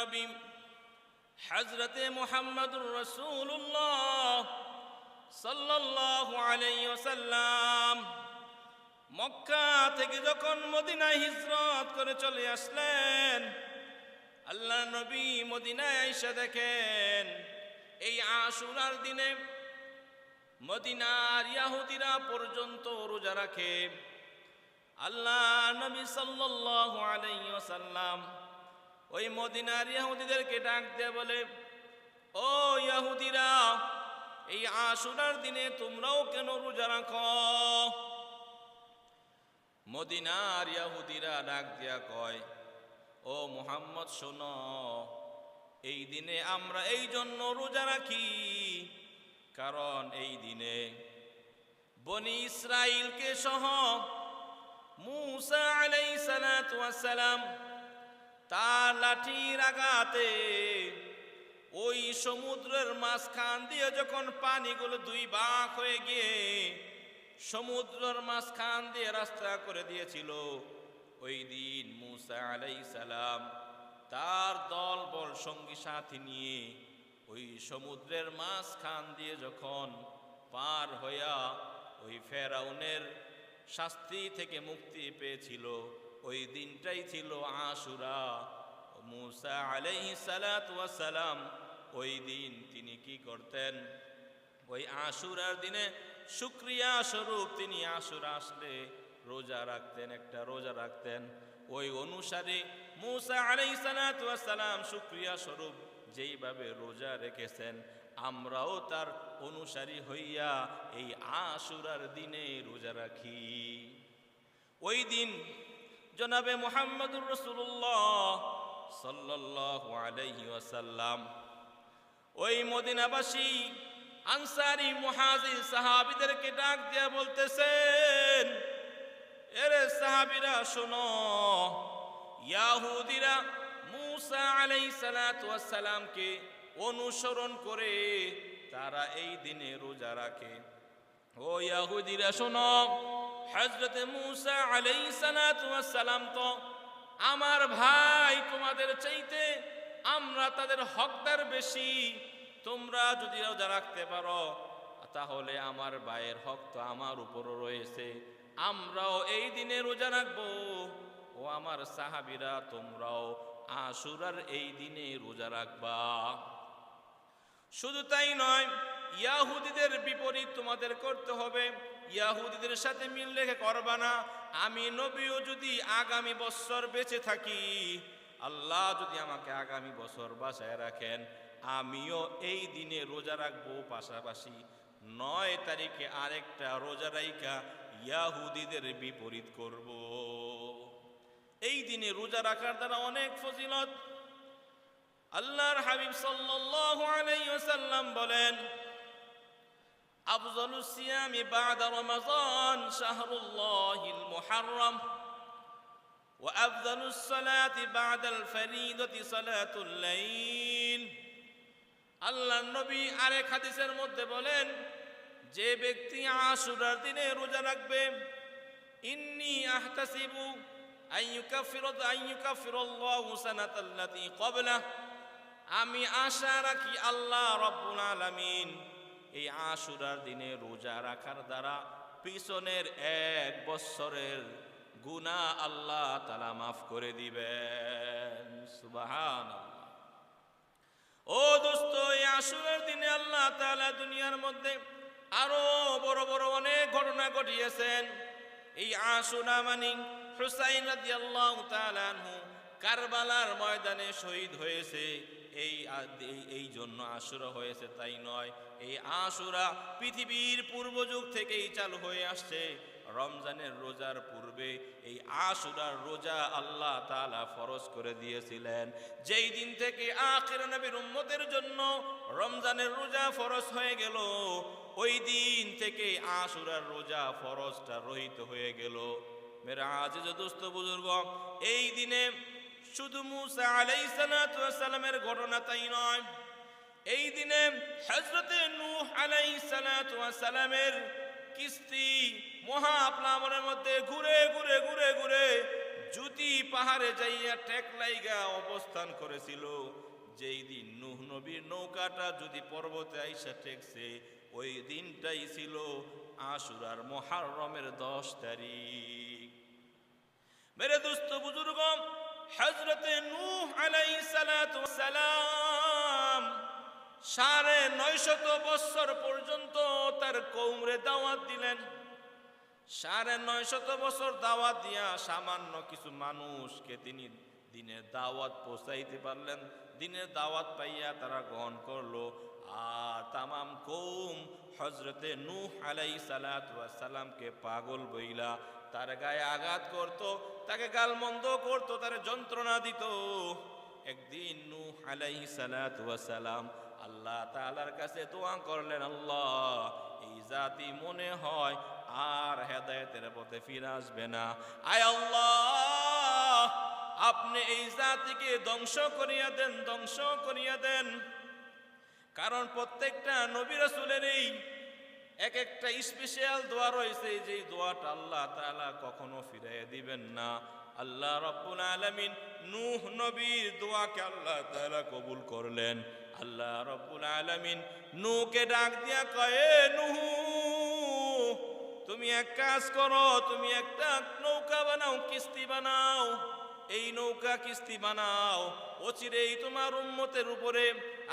নবী হযরতে মুহাম্মদুর রাসূলুল্লাহ সাল্লাল্লাহু আলাইহি ওয়াসাল্লাম মক্কা থেকে যখন মদিনায় হিজরত করে চলে আসলেন, আল্লাহর নবী মদিনায় এসে দেখেন এই আশুরার দিনে মদিনার ইহুদিরা পর্যন্ত রোজা রাখে। আল্লাহর নবী সাল্লাল্লাহু আলাইহি ওয়াসাল্লাম ওই মদিনার ইহুদিদেরকে ডাক দিয়ে বলে, ও ইহুদিরা, এই আশুরার দিনে তোমরাও কেন রোজা রাখো? মদিনার ইহুদিরা ডাক দিয়া কয়, ও মুহাম্মদ শোনো, এই দিনে আমরা এই জন্য রোজা রাখি কারণ এই দিনে বনি ইসরাইলকে সহ মূসা আলাইহিস সালাতু ওয়াস সালাম তার লাঠির আঘাতে ওই সমুদ্রের মাঝখান দিয়ে যখন পানিগুলো দুই ভাগ হয়ে গিয়ে সমুদ্রের মাঝখান দিয়ে রাস্তা করে দিয়েছিল, ওই দিন মূসা আলাইহিস সালাম তার দল বল সঙ্গী সাথী নিয়ে ওই সমুদ্রের মাঝখান দিয়ে যখন পার হইয়া ওই ফেরাউনের শাস্তি থেকে মুক্তি পেয়েছিল, ওই দিনটাই ছিল আশুরা। মূসা আলাইহিস সালাতু ওয়াস সালাম ওই দিন তিনি কি করতেন? ওই আশুরার দিনে শুকরিয়া স্বরূপ তিনি আশুরা আসলে রোজা রাখতেন, একটা রোজা রাখতেন। ওই অনুসারে মূসা আলাইহিস সালাতু ওয়াস সালাম শুকরিয়া স্বরূপ যেইভাবে রোজা রেখেছেন, আমরাও তার অনুসারী হইয়া এই আশুরার দিনে রোজা রাখি। ওই দিন জনাবে মুহাম্মদুর রাসূলুল্লাহ সাল্লাল্লাহু আলাইহি ওয়াসাল্লাম ওই মদিনাবাসী আনসারী মুহাজির সাহাবীদেরকে ডাক দিয়া বলতেছেন, এরে সাহাবীরা শোনো, ইহুদিরা মূসা আলাইহিস সালাতু ওয়াস সালামকে অনুসরণ করে তারা এই দিনে রোজা রাখে। ও ইহুদিরা শোনো, হযরতে মূসা আলাইহিস সালাতু ওয়াস সালাম তো আমার ভাই, তোমাদের চাইতে আমরা তাদের হকদার বেশি। তোমরা যদি রোজা রাখতে পারো তাহলে আমার ভাইয়ের হক তো আমার উপরও রয়েছে, আমরাও এই দিনে রোজা রাখবো। ও আমার সাহাবীরা, তোমরাও আশুরার এই দিনে রোজা রাখবা। শুধু তাই নয়, ইহুদিদের বিপরীত তোমাদের করতে হবে, ইহুদিদের সাথে মিল রেখে করবা না। আমি নবীও যদি আগামী বছর বেঁচে থাকি, আল্লাহ যদি আমাকে আগামী বছর বাঁচায় রাখেন, আমিও এই দিনে রোজা রাখবো। পাশাপাশি 9 তারিখে আরেকটা রোজা রাইখা ইহুদিদের বিপরীত করব। এই দিনে রোজা রাখার দ্বারা অনেক ফজিলত। আল্লাহর হাবিব সাল্লাল্লাহু আলাইহি ওয়াসাল্লাম বলেন, আফজালুস সিয়ামি বা'দা রমাযান শাহরুল্লাহিল মুহাররম ওয়া আফজালুস সালাতি বা'দাল ফরিদাতি সালাতুল লাইল। আল্লাহর নবী আরেক হাদিসের মধ্যে বলেন, যে ব্যক্তি আশুরার দিনে রোজা রাখবে, ইন্নী আহতাসিবু আইয়ুকাফিরাল্লাহু সানাতাল্লাতী ক্বাবলা, আমি আশা রাখি আল্লাহ রাব্বুল আলামিন এই আশুরার দিনে রোজা রাখার দ্বারা পিছনের 1 বছরের গুনাহ আল্লাহ তাআলা মাফ করে দিবেন। সুবহানাল্লাহ। ও দোস্ত, এই আশুরার দিনে আল্লাহ তাআলা দুনিয়ার মধ্যে আরো বড় বড় অনেক ঘটনা ঘটিয়েছেন। এই আশুরা মানে হুসাইন রাদিয়াল্লাহু তাআলা আনহু কারবালার ময়দানে শহীদ হয়েছে, এই জন্য আশুরা হয়েছে তাই নয়। এই আশুরা পৃথিবীর পূর্বযুগ থেকেই চালু হয়ে আসছে। রমজানের রোজার পূর্বে এই আশুরার রোজা আল্লাহ তাআলা ফরজ করে দিয়েছিলেন। যেই দিন থেকে আখির নবীর উম্মতের জন্য রমজানের রোজা ফরজ হয়ে গেল, ওই দিন থেকে আশুরার রোজা ফরজটা রহিত হয়ে গেল। মেরা আজিজ দোস্ত বুজুর্গ, এই দিনে শুধু মূসা আলাইহিস সালাতু ওয়াস সালামের ঘটনা তাই নয়, এই দিনে হযরতে নূহ আলাইহিস সালাতু ওয়াস সালামের কিস্তি মহাপ্লাবনের মধ্যে ঘুরে ঘুরে ঘুরে ঘুরে জুতি পাহাড়ে যাইয়া ঠেক লাইগা অবস্থান করেছিল। যেই দিন নূহ নবীর নৌকাটা যদি পর্বতে আইসা ঠেকছে, ওই দিনটাই ছিল আশুরার মুহররমের 10 তারিখ। মেরে দোস্ত বুজুর্গ, হযরতে নূহ আলাইহিস সালাতু ওয়াস সালাম 950 বছর পর্যন্ত তার কওমরে দাওয়াত দিলেন। 950 বছর দাওয়াত দিয়া সামান্য কিছু মানুষকে তিনি দিনের দাওয়াত পৌঁছাইতে পারলেন। দিনের দাওয়াত পাইয়া তারা গ্রহণ করলো। আর তামাম কওম হযরতে নূহ আলাইহিস সালাতু ওয়াস সালামকে পাগল বইলা তার গায়ে আঘাত করত, তাকে গালমন্দ করত, তার যন্ত্রণা দিত। একদিন নূহ আলাইহিস সালাতু ওয়াস সালাম আল্লাহ তাআলার কাছে দোয়া করলেন, আল্লাহ, এই জাতি মনে হয় আর হেদায়েতের পথে ফিরে আসবে না। আয় আল্লাহ, আপনি এই জাতিকে ধ্বংস করিয়া দেন, ধ্বংস করিয়া দেন। কারণ প্রত্যেকটা নবী রাসূলের এই এক একটা স্পেশাল দোয়া রয়েছে, যে দোয়াটা আল্লাহ তাআলা কখনো ফিরাইয়া দিবেন না। আল্লাহ রাব্বুল আলামিন নূহ নবীর দোয়াকে আল্লাহ তাআলা কবুল করলেন। আল্লাহ রাব্বুল আলামিন নূহকে ডাক দিয়া কয়, এ নূহ, তুমি এক কাজ করো, তুমি একটা নৌকা বানাও, কিস্তি বানাও। এই নৌকা কিস্তি বানাও, অচিরেই তোমার উম্মতের উপরে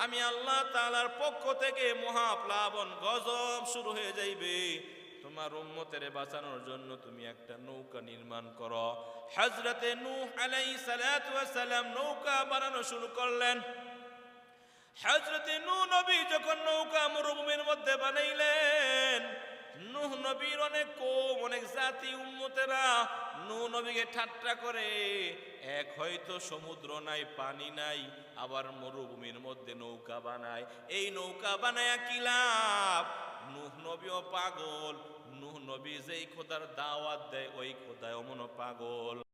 আমি আল্লাহ তাআলার পক্ষ থেকে মহাপ্লাবন গজব শুরু হয়ে যাইবে। তোমার উম্মতের বাঁচানোর জন্য তুমি একটা নৌকা নির্মাণ করো। হযরতে নূহ আলাইহিস সালাতু ওয়াস সালাম নৌকা বানানো শুরু করলেন। হযরতে নূহ নবী যখন নৌকা মরুভূমির মধ্যে বানাইলেন, নূহ নবীর অনেক কওম, অনেক জাতি উম্মতেরা নূহ নবীকে ঠাট্টা করে, এক হয়তো সমুদ্র নাই, পানি নাই, আবার মরুভূমির মধ্যে নৌকা বানায়। এই নৌকা বানায়া কি লাভ? নূহ নবীও পাগল। নূহ নবী যেই খোদার দাওয়াত দেয়, ওই খোদায় অমন পাগল।